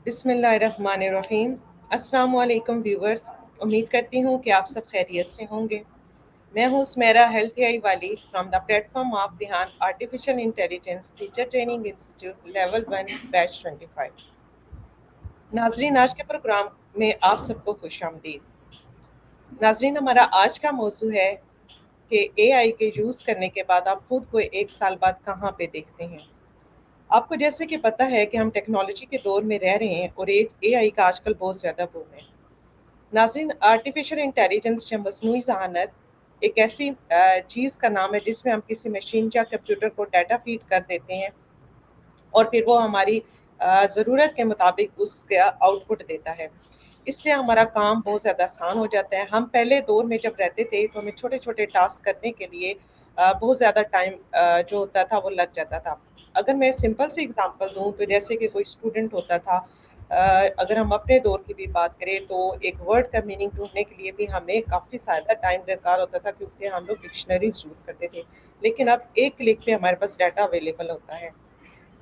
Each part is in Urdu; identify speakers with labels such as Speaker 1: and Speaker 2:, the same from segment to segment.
Speaker 1: بسم اللہ الرحمن الرحیم۔ السلام علیکم ویورز، امید کرتی ہوں کہ آپ سب خیریت سے ہوں گے۔ میں ہوں سمیرا ہیلتھ اے آئی والی from the platform of بیہان artificial intelligence teacher training institute level 1 batch 25۔ ناظرین، آج کے پروگرام میں آپ سب کو خوش آمدید۔ ناظرین، ہمارا آج کا موضوع ہے کہ اے آئی کے یوز کرنے کے بعد آپ خود کو 1 سال بعد کہاں پہ دیکھتے ہیں۔ آپ کو جیسے کہ پتہ ہے کہ ہم ٹیکنالوجی کے دور میں رہ رہے ہیں اور اے آئی کا آج کل بہت زیادہ بوم ہے۔ ناظرین، آرٹیفیشل انٹیلیجنس یا مصنوعی ذہانت ایک ایسی چیز کا نام ہے جس میں ہم کسی مشین یا کمپیوٹر کو ڈیٹا فیڈ کر دیتے ہیں اور پھر وہ ہماری ضرورت کے مطابق اس کا آؤٹ پٹ دیتا ہے۔ اس سے ہمارا کام بہت زیادہ آسان ہو جاتا ہے۔ ہم پہلے دور میں جب رہتے تھے تو ہمیں چھوٹے چھوٹے ٹاسک کرنے کے لیے بہت زیادہ ٹائم جو ہوتا تھا وہ لگ جاتا تھا۔ اگر میں سمپل سی اگزامپل دوں تو جیسے کہ کوئی اسٹوڈنٹ ہوتا تھا، اگر ہم اپنے دور کی بھی بات کریں تو ایک ورڈ کا میننگ ڈھونڈنے کے لیے بھی ہمیں کافی زیادہ ٹائم درکار ہوتا تھا، کیونکہ ہم لوگ ڈکشنریز یوز کرتے تھے۔ لیکن اب ایک کلک پہ ہمارے پاس ڈیٹا اویلیبل ہوتا ہے۔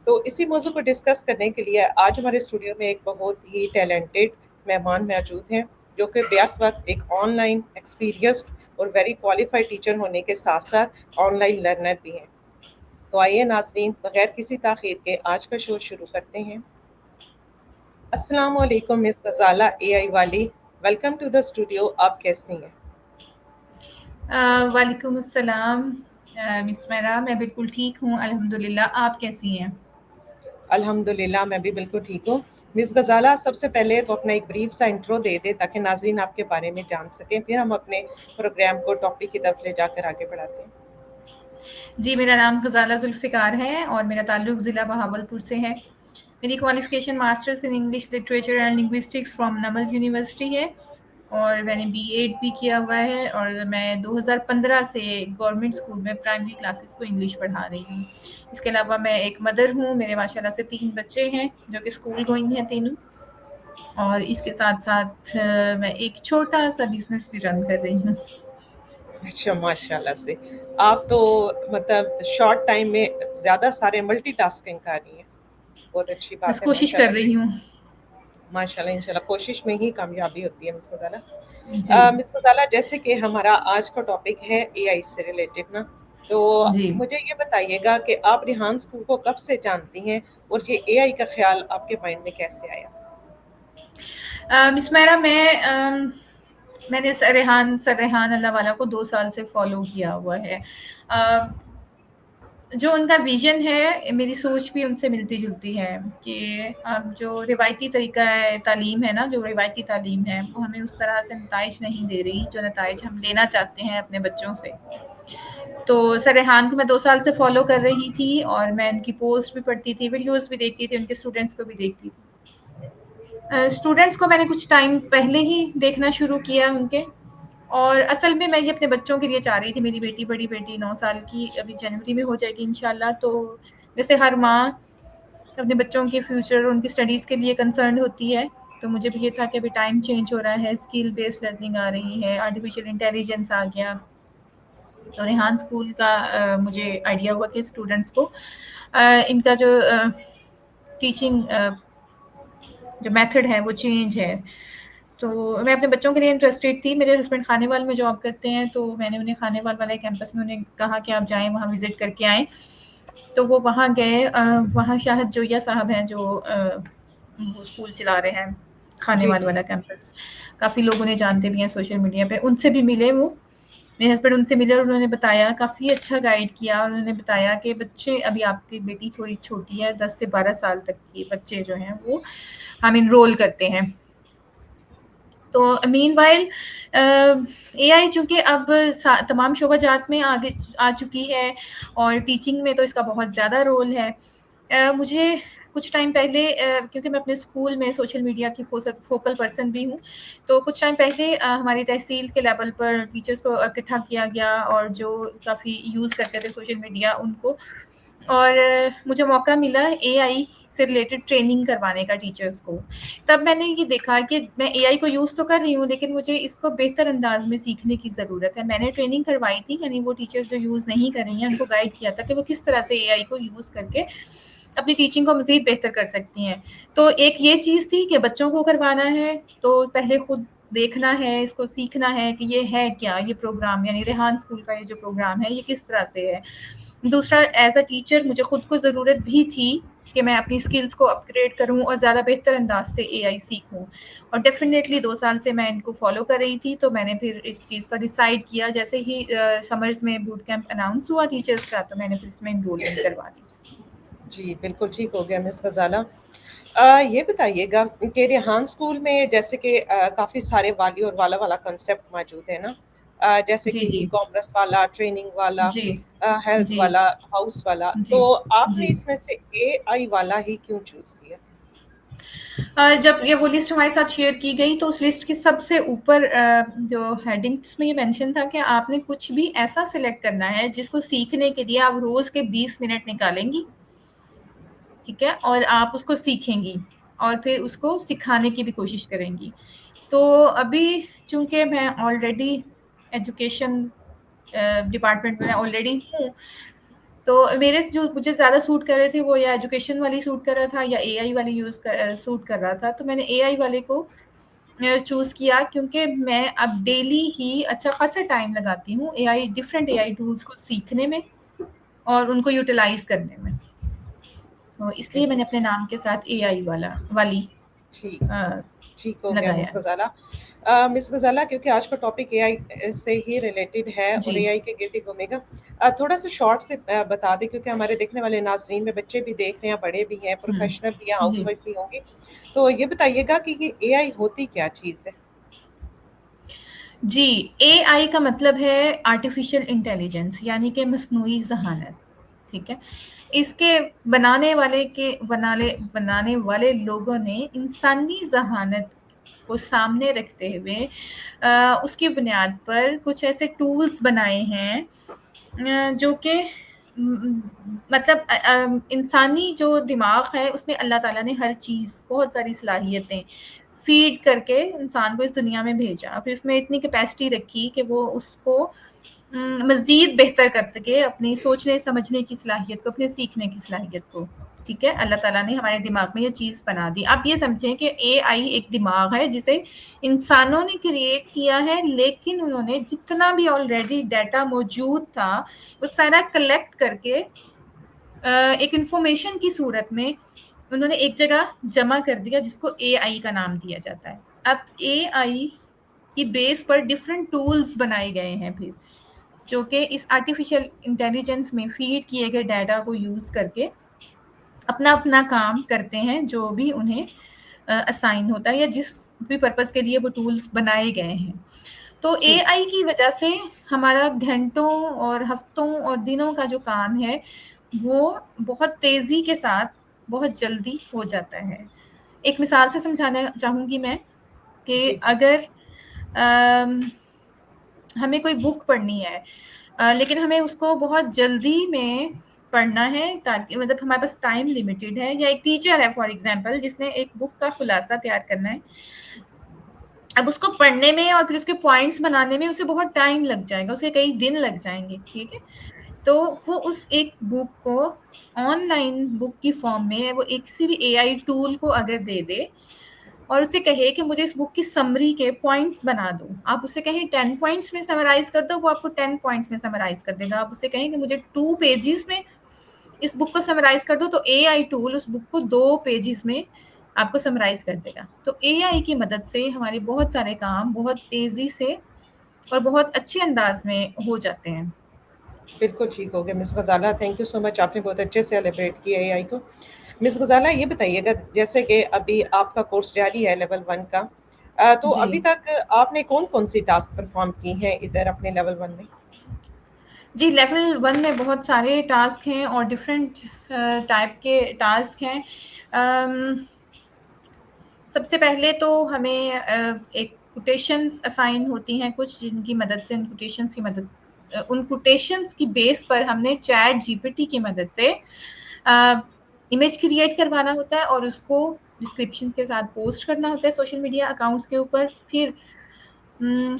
Speaker 1: تو اسی موضوع کو ڈسکس کرنے کے لیے آج ہمارے اسٹوڈیو میں ایک بہت ہی ٹیلنٹڈ مہمان موجود ہیں، جو کہ بیک وقت ایک آن لائن ایکسپیرینسڈ اور ویری کوالیفائڈ ٹیچر ہونے کے ساتھ ساتھ آن لائن لرنر بھی ہیں۔ تو آئیے ناظرین، بغیر کسی تاخیر کے آج کا شو شروع کرتے ہیں۔ السلام علیکم مس غزالہ اے آئی والی، ویلکم ٹو دا اسٹوڈیو۔ آپ کیسی ہیں؟
Speaker 2: وعلیکم السلام مس میرا، میں بالکل ٹھیک ہوں الحمدللہ۔ آپ کیسی ہیں؟
Speaker 1: الحمدللہ میں بھی بالکل ٹھیک ہوں۔ مس غزالہ، سب سے پہلے تو اپنا ایک بریف سا انٹرو دے دیں تاکہ ناظرین آپ کے بارے میں جان سکیں، پھر ہم اپنے پروگرام کو ٹاپک کی طرف لے جا کر آگے بڑھاتے ہیں۔
Speaker 2: جی، میرا نام غزالہ ذوالفقار ہے اور میرا تعلق ضلع بہاولپور سے ہے۔ میری qualification masters in English literature and linguistics from NUML university ہے، اور میں نے بی ایڈ بھی کیا ہوا ہے، اور میں 2015 سے گورنمنٹ اسکول میں پرائمری کلاسز کو انگلش پڑھا رہی ہوں۔ اس کے علاوہ میں ایک مدر ہوں، میرے ماشاءاللہ سے 3 بچے ہیں جو کہ اسکول گوئنگ ہیں تینوں، اور اس کے ساتھ ساتھ میں ایک چھوٹا سا بزنس بھی رن کر رہی ہوں۔
Speaker 1: اچھا، ماشاء اللہ سے آپ تو مطلب شارٹ ٹائم میں زیادہ سارے ملٹی ٹاسکنگ کر رہی ہیں۔ بہت اچھی
Speaker 2: بس
Speaker 1: بات ہے،
Speaker 2: کوشش
Speaker 1: ماشاء
Speaker 2: کر
Speaker 1: اللہ سے۔
Speaker 2: رہی ہوں۔
Speaker 1: ماشاء اللہ، انشاء اللہ کوشش میں ہی کامیابی ہوتی ہے مس غزالہ۔
Speaker 2: جی
Speaker 1: مس غزالہ، جیسے کہ ہمارا آج کا ٹاپک ہے اے آئی سے ریلیٹڈ نا، تو
Speaker 2: جی
Speaker 1: مجھے یہ بتائیے گا کہ آپ ریحان اسکول کو کب سے جانتی ہیں اور یہ اے آئی کا خیال آپ کے مائنڈ میں کیسے آیا؟
Speaker 2: مس میرا، میں نے سر ریحان اللہ والا کو 2 سال سے فالو کیا ہوا ہے۔ جو ان کا ویژن ہے، میری سوچ بھی ان سے ملتی جلتی ہے کہ اب جو روایتی طریقہ ہے تعلیم ہے نا، جو روایتی تعلیم ہے وہ ہمیں اس طرح سے نتائج نہیں دے رہی جو نتائج ہم لینا چاہتے ہیں اپنے بچوں سے۔ تو سر ریحان کو میں 2 سال سے فالو کر رہی تھی، اور میں ان کی پوسٹ بھی پڑھتی تھی، ویڈیوز بھی دیکھتی تھی، ان کے اسٹوڈنٹس کو بھی دیکھتی تھی۔ اسٹوڈنٹس کو میں نے کچھ ٹائم پہلے ہی دیکھنا شروع کیا ان کے، اور اصل میں یہ اپنے بچوں کے لیے چاہ رہی تھی۔ میری بڑی بیٹی 9 سال کی ابھی جنوری میں ہو جائے گی انشاءاللہ۔ تو جیسے ہر ماں اپنے بچوں کے فیوچر اور ان کی اسٹڈیز کے لیے کنسرنڈ ہوتی ہے، تو مجھے بھی یہ تھا کہ ابھی ٹائم چینج ہو رہا ہے، اسکل بیسڈ لرننگ آ رہی ہے، آرٹیفیشیل انٹیلیجنس آ گیا۔ تو ریحان اسکول کا مجھے آئیڈیا ہوا کہ اسٹوڈنٹس کو ان کا جو ٹیچنگ جو میتھڈ ہے وہ چینج ہے۔ تو میں اپنے بچوں کے لیے انٹرسٹیڈ تھی۔ میرے ہسبینڈ خانے وال میں جاب کرتے ہیں، تو میں نے انہیں خانے وال والے کیمپس میں انہیں کہا کہ آپ جائیں وہاں وزٹ کر کے آئیں۔ تو وہ وہاں گئے۔ وہاں شاہد جویا صاحب ہیں جو وہ اسکول چلا رہے ہیں، خانے
Speaker 1: جی
Speaker 2: وال
Speaker 1: جی
Speaker 2: والا کیمپس۔ کافی لوگ انہیں جانتے بھی ہیں سوشل میڈیا پہ، ان سے بھی ملے وہ۔ میرے ہسبینڈ ان سے ملے اور انہوں نے بتایا، کافی اچھا گائیڈ کیا، اور انہوں نے بتایا کہ بچے، ابھی آپ کی بیٹی تھوڑی چھوٹی ہے، 10 سے 12 سال تک کے بچے جو ہیں وہ ہم انرول کرتے ہیں۔ تو مین وائل اے آئی چونکہ اب تمام شعبہ جات میں آگے آ چکی ہے، اور ٹیچنگ میں تو اس کا بہت زیادہ رول ہے۔ مجھے کچھ ٹائم پہلے، کیونکہ میں اپنے اسکول میں سوشل میڈیا کی فوکل پرسن بھی ہوں، تو کچھ ٹائم پہلے ہماری تحصیل کے لیول پر ٹیچرز کو اکٹھا کیا گیا، اور جو کافی یوز کرتے تھے سوشل میڈیا ان کو، اور مجھے موقع ملا اے آئی سے ریلیٹڈ ٹریننگ کروانے کا ٹیچرز کو۔ تب میں نے یہ دیکھا کہ میں اے آئی کو یوز تو کر رہی ہوں، لیکن مجھے اس کو بہتر انداز میں سیکھنے کی ضرورت ہے۔ میں نے ٹریننگ کروائی تھی، یعنی وہ ٹیچرز جو یوز نہیں کر رہی ہیں ان کو گائیڈ کیا تھا کہ وہ کس طرح سے اے آئی کو یوز کر کے اپنی ٹیچنگ کو مزید بہتر کر سکتی ہیں. تو ایک یہ چیز تھی کہ بچوں کو کروانا ہے تو پہلے خود دیکھنا ہے، اس کو سیکھنا ہے کہ یہ ہے کیا، یہ پروگرام یعنی ریحان اسکول کا یہ جو پروگرام ہے یہ کس طرح سے ہے. دوسرا، ایز اے ٹیچر مجھے خود کو ضرورت بھی تھی کہ میں اپنی اسکلس کو اپ گریڈ کروں اور زیادہ بہتر انداز سے اے آئی سیکھوں. اور ڈیفینیٹلی 2 سال سے میں ان کو فالو کر رہی تھی، تو میں نے پھر اس چیز کا ڈیسائیڈ کیا جیسے ہی سمرز میں بوٹ کیمپ اناؤنس ہوا ٹیچرس کا، تو میں نے پھر اس میں انرولمنٹ کروا دی.
Speaker 1: جی بالکل ٹھیک ہو گیا مس غزالہ. یہ بتائیے گا کہ ریحان اسکول میں جیسے کہ کافی سارے والی اور والا والا کنسیپٹ موجود ہیں نا، جیسے
Speaker 2: جی
Speaker 1: کہ ای
Speaker 2: جی
Speaker 1: کامرس والا، ٹریننگ والا،
Speaker 2: جی
Speaker 1: ہیلتھ
Speaker 2: جی
Speaker 1: والا، ہاؤس والا،
Speaker 2: جی
Speaker 1: تو آپ نے
Speaker 2: جی
Speaker 1: اس میں سے اے آئی والا ہی کیوں چوز کیا؟
Speaker 2: جب یہ وہ لسٹ ہمارے ساتھ شیئر کی گئی تو اس لسٹ کی سب سے اوپر جو ہیڈنگ اس میں یہ مینشن تھا کہ آپ نے کچھ بھی ایسا سلیکٹ کرنا ہے جس کو سیکھنے کے لیے آپ روز کے 20 منٹ نکالیں گی، ٹھیک ہے، اور آپ اس کو سیکھیں گی اور پھر اس کو سکھانے کی بھی کوشش کریں گی. تو ابھی چونکہ میں آلریڈی ایجوکیشن ڈپارٹمنٹ میں آلریڈی ہوں، تو میرے جو مجھے زیادہ سوٹ کر رہے تھے وہ یا ایجوکیشن والی سوٹ کر رہا تھا یا اے آئی والی سوٹ کر رہا تھا. تو میں نے اے آئی والے کو چوز کیا کیونکہ میں اب ڈیلی ہی اچھا خاصا ٹائم لگاتی ہوں ڈفرینٹ اے آئی ٹولس کو سیکھنے میں اور ان کو یوٹیلائز کرنے میں. تو اس لیے میں
Speaker 1: بالکل
Speaker 2: نے اپنے نام کے ساتھ اے آئی والی
Speaker 1: ٹھیک ٹھیک ہو گیا
Speaker 2: لگایا.
Speaker 1: مس غزالہ. مس غزالہ، کیونکہ آج کا ٹاپک اے آئی سے ہی ریلیٹڈ ہے اور
Speaker 2: جی
Speaker 1: اے آئی کے گرد گھومے گا، تھوڑا سا شارٹ سے بتا دیں کیونکہ ہمارے دیکھنے والے ناظرین میں بچے بھی دیکھ رہے ہیں، بڑے بھی ہیں، پروفیشنل بھی ہیں، ہاؤس
Speaker 2: جی
Speaker 1: وائف بھی ہوں گے. تو یہ بتائیے گا کہ یہ اے آئی ہوتی کیا چیز ہے؟
Speaker 2: جی، اے آئی کا مطلب ہے آرٹیفیشل انٹیلیجنس یعنی کہ مصنوعی ذہانت، ٹھیک ہے. اس کے بنانے والے لوگوں نے انسانی ذہانت کو سامنے رکھتے ہوئے اس کی بنیاد پر کچھ ایسے ٹولز بنائے ہیں جو کہ مطلب انسانی جو دماغ ہے اس میں اللہ تعالیٰ نے ہر چیز بہت ساری صلاحیتیں فیڈ کر کے انسان کو اس دنیا میں بھیجا، پھر اس میں اتنی کیپیسٹی رکھی کہ وہ اس کو مزید بہتر کر سکے، اپنی سوچنے سمجھنے کی صلاحیت کو، اپنے سیکھنے کی صلاحیت کو. ٹھیک ہے، اللہ تعالیٰ نے ہمارے دماغ میں یہ چیز بنا دی. آپ یہ سمجھیں کہ اے آئی ایک دماغ ہے جسے انسانوں نے کریٹ کیا ہے، لیکن انہوں نے جتنا بھی آلریڈی ڈیٹا موجود تھا وہ سارا کلیکٹ کر کے ایک انفارمیشن کی صورت میں انہوں نے ایک جگہ جمع کر دیا جس کو اے آئی کا نام دیا جاتا ہے. اب اے آئی کی بیس پر ڈفرینٹ ٹولز بنائے گئے ہیں پھر جو کہ اس آرٹیفیشل انٹیلیجنس میں فیڈ کیے گئے ڈیٹا کو یوز کر کے اپنا اپنا کام کرتے ہیں جو بھی انہیں اسائن ہوتا ہے یا جس بھی پرپس کے لیے وہ ٹولز بنائے گئے ہیں. تو اے
Speaker 1: ٹھیک.
Speaker 2: آئی کی وجہ سے ہمارا گھنٹوں اور ہفتوں اور دنوں کا جو کام ہے وہ بہت تیزی کے ساتھ بہت جلدی ہو جاتا ہے. ایک مثال سے سمجھانا چاہوں گی میں کہ
Speaker 1: جی جی
Speaker 2: اگر ہمیں کوئی بک پڑھنی ہے لیکن ہمیں اس کو بہت جلدی میں پڑھنا ہے تاکہ مطلب ہمارے پاس ٹائم لمیٹیڈ ہے، یا ایک ٹیچر ہے فار ایگزامپل جس نے ایک بک کا خلاصہ تیار کرنا ہے، اب اس کو پڑھنے میں اور پھر اس کے پوائنٹس بنانے میں اسے بہت ٹائم لگ جائے گا، اسے کئی دن لگ جائیں گے، ٹھیک ہے. تو وہ اس ایک بک کو آن لائن بک کی فارم میں وہ ایک کسی بھی اے آئی ٹول کو اگر دے دے اور اسے کہے کہ مجھے اس بک کی سمری کے پوائنٹس بنا دو، آپ اسے کہیں 10 پوائنٹس میں سمرائز کر دو، وہ آپ کو 10 پوائنٹس میں سمرائز کر دے گا. آپ اسے کہیں کہ مجھے 2 پیجز میں اس بک کو سمرائز کر دو تو اے آئی ٹول اس بک کو 2 پیجز میں آپ کو سمرائز کر دے گا. تو اے آئی کی مدد سے ہمارے بہت سارے کام بہت تیزی سے اور بہت اچھے انداز میں ہو جاتے ہیں.
Speaker 1: بالکل ٹھیک ہو گیا مس غزالہ، تھینک یو سو مچ، آپ نے بہت اچھے سے ایلیبریٹ کیا اے آئی کو. مس غزالہ یہ بتائیے گا جیسے کہ ابھی آپ کا کورس جاری ہے لیول 1 کا، تو
Speaker 2: جی
Speaker 1: ابھی تک آپ نے کون کون سی ٹاسک پرفارم کی ہیں ادھر اپنے لیول 1 میں؟
Speaker 2: جی، لیول 1 میں بہت سارے ٹاسک ہیں اور ڈفرینٹ ٹائپ کے ٹاسک ہیں. سب سے پہلے تو ہمیں ایک کوٹیشنز اسائن ہوتی ہیں کچھ، جن کی مدد سے ان کوٹیشنز کی بیس پر ہم نے چیٹ جی پی ٹی کی مدد سے امیج کریٹ کروانا ہوتا ہے اور اس کو ڈسکرپشن کے ساتھ پوسٹ کرنا ہوتا ہے سوشل میڈیا اکاؤنٹس کے اوپر. پھر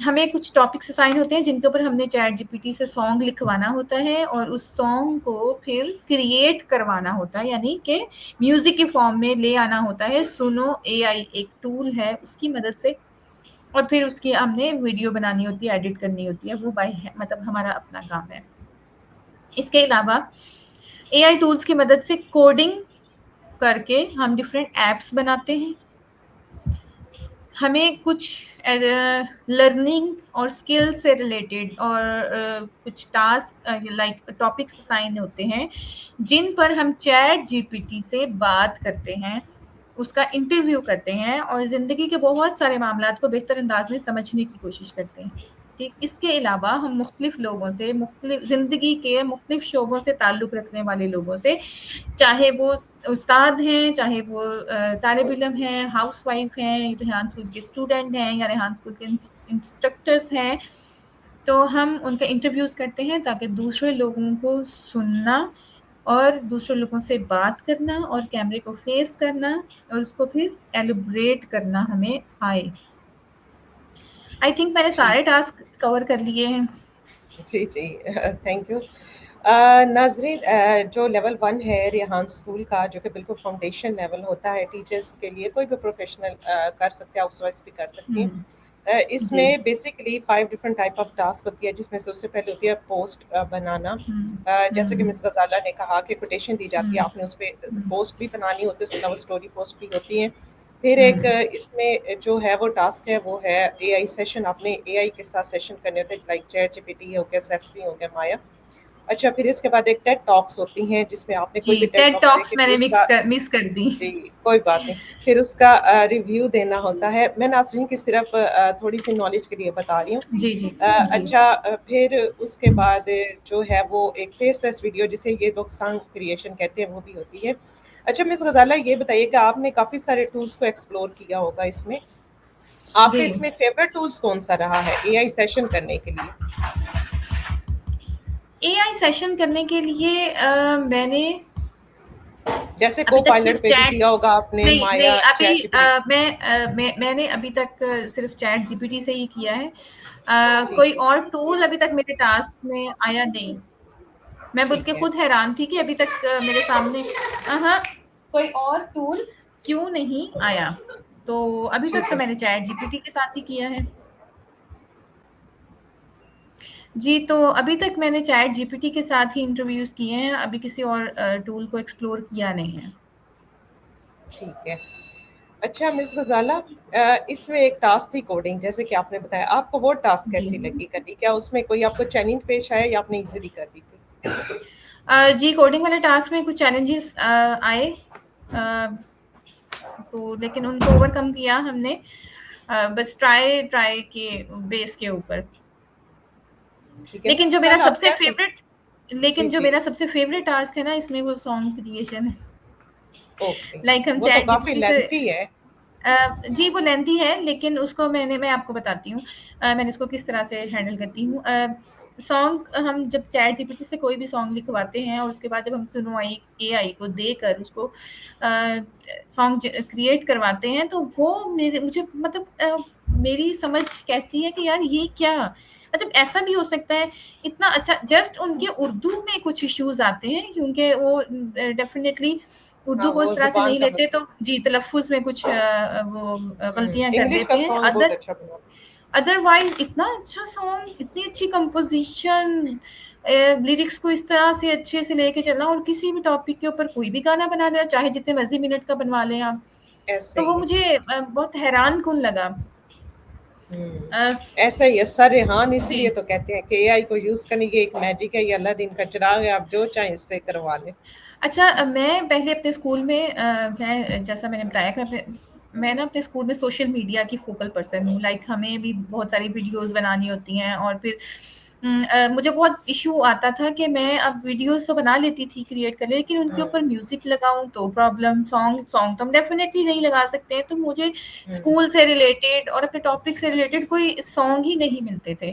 Speaker 2: ہمیں کچھ ٹاپکس اسائن ہوتے ہیں جن کے اوپر ہم نے چیٹ جی پی ٹی سے سانگ لکھوانا ہوتا ہے اور اس سانگ کو پھر کریٹ کروانا ہوتا ہے، یعنی کہ میوزک کے فارم میں لے آنا ہوتا ہے. سنو اے آئی ایک ٹول ہے، اس کی مدد سے، اور پھر اس کی ہم نے ویڈیو بنانی ہوتی ہے، ایڈٹ کرنی ہوتی ہے، وہ مطلب ہمارا اپنا کام ہے. اس کے علاوہ اے آئی ٹولز کی مدد سے کوڈنگ کر کے ہم ڈفرینٹ ایپس بناتے ہیں. ہمیں کچھ لرننگ اور اسکل سے ریلیٹڈ اور کچھ ٹاسک لائک ٹاپکس اسائن ہوتے ہیں جن پر ہم چیٹ جی پی ٹی سے بات کرتے ہیں، اس کا انٹرویو کرتے ہیں اور زندگی کے بہت سارے معاملات کو بہتر انداز میں سمجھنے کی کوشش کرتے ہیں. ٹھیک، اس کے علاوہ ہم مختلف لوگوں سے، مختلف زندگی کے مختلف شعبوں سے تعلق رکھنے والے لوگوں سے، چاہے وہ استاد ہیں، چاہے وہ طالب علم ہیں، ہاؤس وائف ہیں، ریحان اسکول کے اسٹوڈنٹ ہیں یا ریحان اسکول کے انسٹرکٹرز ہیں، تو ہم ان کا انٹرویوز کرتے ہیں تاکہ دوسرے لوگوں کو سننا اور دوسرے لوگوں سے بات کرنا اور کیمرے کو فیس کرنا اور اس کو پھر ایلیبریٹ کرنا ہمیں آئے. آئی تھنک میں نے
Speaker 1: جی
Speaker 2: سارے ٹاسک کور کر لیے ہیں.
Speaker 1: جی جی، تھینک یو. ناظرین، جو لیول 1 ہے ریحان اسکول کا، جو کہ بالکل فاؤنڈیشن لیول ہوتا ہے ٹیچرس کے لیے، کوئی بھی پروفیشنل کر سکتے ہیں، ہاؤس وائف بھی کر سکتی ہیں. اس
Speaker 2: جی.
Speaker 1: میں basically 5 different type of task ہوتی ہے، جس میں سب سے پہلے ہوتی ہے پوسٹ بنانا. جیسے کہ مس غزالہ نے کہا کہ کوٹیشن دی جاتی ہے، آپ نے اس پہ پوسٹ بھی بنانی ہوتی ہے، اس کے علاوہ اسٹوری پوسٹ بھی ہوتی ہیں. پھر ایک اس میں جو ہے وہ ٹاسک ہے وہ ہے اے آئی سیشن. آپ نے اے آئی کے ساتھ سیشن کرنے ہوتے ہیں، like chat G P T ہو گیا، سیسپی ہو گیا، مایا. اچھا، پھر اس کے بعد ایک ٹیڈ ٹاکس ہوتی ہیں جس میں آپ نے کوئی
Speaker 2: جی،
Speaker 1: بھی ٹیڈ
Speaker 2: ٹیڈ
Speaker 1: ٹاکس
Speaker 2: ٹاکس
Speaker 1: دیکھے
Speaker 2: میں
Speaker 1: پھر
Speaker 2: نے
Speaker 1: اس کا،
Speaker 2: مس کر دی.
Speaker 1: جی کوئی بات نہیں، پھر اس کا ریویو دینا ہوتا ہے. میں ناظرین کی صرف تھوڑی سی نالج کے لیے بتا رہی ہوں.
Speaker 2: جی جی جی.
Speaker 1: اچھا، پھر اس کے بعد جو ہے وہ ایک فیس لیس ویڈیو، جسے یہ لوگ سانگ کریشن کہتے ہیں، وہ بھی ہوتی ہے. اچھا مس غزالہ، یہ بتائیے کہ آپ نے کافی سارے ٹولس کو ایکسپلور کیا ہوگا، اس میں آپ کے
Speaker 2: جی،
Speaker 1: اس میں فیوریٹ ٹولس کون سا رہا ہے اے آئی سیشن کرنے کے لیے؟
Speaker 2: اے آئی سیشن کرنے کے لیے میں نے
Speaker 1: جیسے
Speaker 2: ابھی
Speaker 1: کو
Speaker 2: تک صرف
Speaker 1: پائلٹ پہ بھی
Speaker 2: چیٹ،
Speaker 1: کیا ہوگا آپ نے،
Speaker 2: نہیں
Speaker 1: مایا،
Speaker 2: نہیں، ابھی
Speaker 1: چیٹ جی پی ٹی.
Speaker 2: میں نے ابھی تک صرف چیٹ جی پی ٹی سے ہی کیا ہے. کوئی
Speaker 1: ٹھیک ہے
Speaker 2: اور ٹول ابھی تک میرے ٹاسک میں آیا نہیں. میں بلکہ
Speaker 1: ٹھیک ہے.
Speaker 2: خود حیران تھی کہ ابھی تک میرے سامنے کوئی اور ٹول کیوں نہیں آیا. تو ابھی تک
Speaker 1: ٹھیک
Speaker 2: تو
Speaker 1: ہے.
Speaker 2: میں نے چیٹ جی پی ٹی کے ساتھ ہی کیا ہے. جی، تو ابھی تک میں نے چیٹ جی پی ٹی کے ساتھ ہی انٹرویوز کیے ہیں، ابھی کسی اور ٹول کو ایکسپلور کیا نہیں ہے.
Speaker 1: ٹھیک ہے. اچھا مس غزالہ، اس میں ایک ٹاسک تھی کوڈنگ، جیسے کہ آپ نے بتایا، آپ کو وہ ٹاسک
Speaker 2: جی.
Speaker 1: کیسی لگی کرنی؟ کیا اس میں کوئی آپ کو چیلنج پیش آیا یا آپ نے ایزیلی کر دی تھی؟
Speaker 2: جی، کوڈنگ والے ٹاسک میں کچھ چیلنجز آئے، تو لیکن ان کو اوور کم کیا ہم نے، بس ٹرائی کے بیس کے اوپر.
Speaker 1: ٹھیک ہے
Speaker 2: لیکن
Speaker 1: مس
Speaker 2: جو میرا
Speaker 1: غزالہ،
Speaker 2: سب
Speaker 1: آپ
Speaker 2: سے
Speaker 1: کیا
Speaker 2: فیوریٹ
Speaker 1: جی جی
Speaker 2: ٹاسک ہے نا، اس میں وہ سانگ کریشن ہے.
Speaker 1: اوکے،
Speaker 2: لائک ہم
Speaker 1: وہ تو
Speaker 2: چیٹ جی پی
Speaker 1: کافی
Speaker 2: ٹی سے،
Speaker 1: لینتھی ہے.
Speaker 2: جی وہ لینتھی ہے، لیکن اس کو میں آپ کو بتاتی ہوں میں نے اس کو کس طرح سے ہینڈل کرتی ہوں. سانگ ہم جب چیٹ جی پی ٹی سے کوئی بھی سانگ لکھواتے ہیں اور اس کے بعد جب ہم سنو اے آئی کو دے کر اس کو سانگ کریٹ کرواتے ہیں، تو وہ مجھے مطلب میری سمجھ کہتی ہے کہ یار یہ کیا، مطلب ایسا بھی ہو سکتا ہے اتنا اچھا. جسٹ ان کے اردو میں کچھ ایشوز آتے ہیں کیونکہ وہ ڈیفینیٹلی اردو
Speaker 1: ہاں،
Speaker 2: کو اس
Speaker 1: وہ
Speaker 2: طرح سے
Speaker 1: زبان
Speaker 2: نہیں
Speaker 1: کا
Speaker 2: لیتے، تو
Speaker 1: مسئلہ.
Speaker 2: جی تلفظ میں کچھ وہ غلطیاں کر
Speaker 1: انگلش کا
Speaker 2: دیتے ہیں.
Speaker 1: سانگ بہت اچھا بنا.
Speaker 2: ادروائز اتنا اچھا سانگ، اتنی اچھی کمپوزیشن، لیرکس کو اس طرح سے اچھے سے لے کے چلنا، اور کسی بھی ٹاپک کے اوپر کوئی بھی گانا بنا دینا، چاہے جتنے مرضی منٹ کا بنوا لیں آپ.
Speaker 1: ایسے
Speaker 2: تو وہ
Speaker 1: ہی
Speaker 2: مجھے بہت حیران کن لگا.
Speaker 1: ایسا ہی ہے سر ریحان، اس
Speaker 2: جی.
Speaker 1: لیے تو کہتے ہیں کہ اے آئی کو یوز کرنے کی ایک میجک ہے، یہ اللہ دین کا چراغ ہے، آپ جو چاہیں اس سے کروا لیں.
Speaker 2: اچھا، میں پہلے اپنے اسکول میں میں جیسا میں نے بتایا کہ میں نا اپنے اسکول میں سوشل میڈیا کی فوکل پرسن ہوں. لائک ہمیں بھی بہت ساری ویڈیوز بنانی ہوتی ہیں، اور پھر مجھے بہت ایشو آتا تھا کہ میں اب ویڈیوز تو بنا لیتی تھی کریٹ کر، لیکن ان کے اوپر میوزک لگاؤں تو پرابلم. سانگ تو ہم ڈیفینیٹلی نہیں لگا سکتے ہیں، تو مجھے اسکول سے ریلیٹڈ اور اپنے ٹاپک سے ریلیٹڈ کوئی سانگ ہی نہیں ملتے تھے.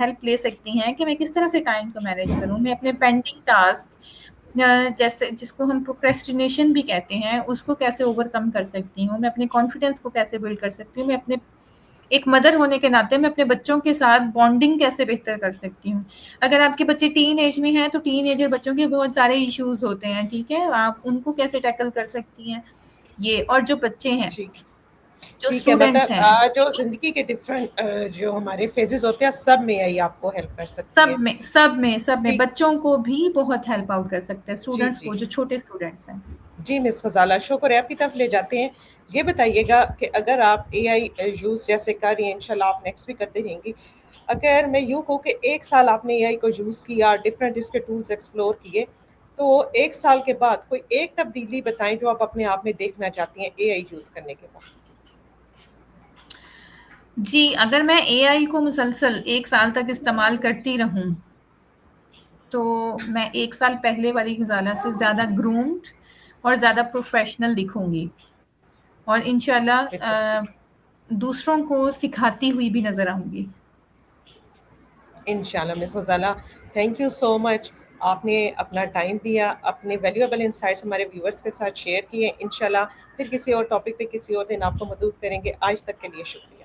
Speaker 2: ہیلپ لے سکتی ہیں کہ میں کس طرح سے ٹائم کو مینیج کروں، میں اپنے پینڈنگ ٹاسک جیسے جس کو ہم پروکریسٹینیشن بھی کہتے ہیں اس کو کیسے اوور کم کر سکتی ہوں، میں اپنے کانفیڈینس کو کیسے بلڈ کر سکتی ہوں، میں اپنے ایک مدر ہونے کے ناطے میں اپنے بچوں کے ساتھ بانڈنگ کیسے بہتر کر سکتی ہوں. اگر آپ کے بچے ٹین ایج میں ہیں تو ٹین ایجر بچوں کے بہت سارے ایشوز ہوتے ہیں، ٹھیک ہے، آپ ان کو کیسے ٹیکل کر سکتی ہیں یہ. اور جو بچے ہیں،
Speaker 1: جی
Speaker 2: جو
Speaker 1: ٹھیک ہے،
Speaker 2: اسٹوڈینٹس
Speaker 1: مطلب
Speaker 2: ہیں،
Speaker 1: جو زندگی کے ڈفرینٹ جو ہمارے فیزز ہوتے ہیں سب میں یہی آپ کو ہیلپ کر سکتی ہے.
Speaker 2: سب میں
Speaker 1: ٹھیک.
Speaker 2: بچوں کو بھی بہت ہیلپ آؤٹ کر سکتے ہیں،
Speaker 1: جی
Speaker 2: اسٹوڈینٹس
Speaker 1: جی
Speaker 2: کو جو چھوٹے اسٹوڈینٹس ہیں.
Speaker 1: جی مس غزالہ، شکریہ، آپ کی طرف لے جاتے ہیں. یہ بتائیے گا کہ اگر آپ اے آئی یوز جیسے کر رہی ہیں، انشاءاللہ آپ نیکسٹ بھی کرتے رہیں گی، اگر میں یوں کہوں کہ 1 سال آپ نے اے آئی کو یوز کیا، ڈفرینٹ اس کے ٹولز ایکسپلور کیے، تو 1 سال کے بعد کوئی ایک تبدیلی بتائیں جو آپ اپنے آپ میں دیکھنا چاہتی ہیں اے آئی یوز کرنے کے بعد.
Speaker 2: جی، اگر میں اے آئی کو مسلسل 1 سال تک استعمال کرتی رہوں تو میں 1 سال پہلے والی غزالہ سے زیادہ گرومڈ اور زیادہ پروفیشنل دکھوں گی، اور
Speaker 1: بالکل
Speaker 2: انشاءاللہ
Speaker 1: ٹھیک.
Speaker 2: دوسروں کو سکھاتی ہوئی بھی نظر آؤں گی.
Speaker 1: انشاءاللہ مس غزالہ، تھینک یو سو مچ. آپ نے اپنا ٹائم دیا، اپنے ویلیویبل انسائٹس ہمارے ویورز کے ساتھ شیئر کیے. انشاءاللہ پھر کسی اور ٹاپک پہ کسی اور دن آپ کو مدعو کریں گے. آج تک کے لیے شکریہ.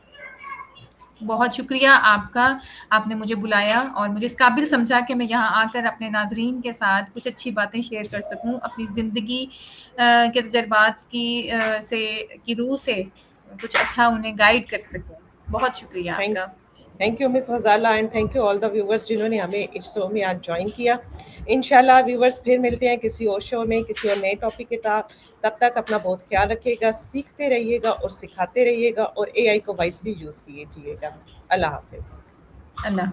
Speaker 2: بہت شکریہ آپ کا، آپ نے مجھے بلایا اور مجھے اس قابل سمجھا کہ میں یہاں آ کر اپنے ناظرین کے ساتھ کچھ اچھی باتیں شیئر کر سکوں، اپنی زندگی کے تجربات کی روح سے کچھ اچھا انہیں گائیڈ کر سکوں. بہت شکریہ آپ کا.
Speaker 1: Thank you miss Ghazala, and thank you all the viewers جنہوں نے ہمیں اس شو میں آج جوائن کیا. انشاءاللہ ویورز پھر ملتے ہیں کسی اور شو میں کسی اور نئے ٹاپک کے ساتھ. تب تک اپنا بہت خیال رکھیے گا، سیکھتے رہیے گا اور سکھاتے رہیے گا، اور اے آئی کو وائسلی یوز کیجیے گا. اللہ حافظ.
Speaker 2: اللہ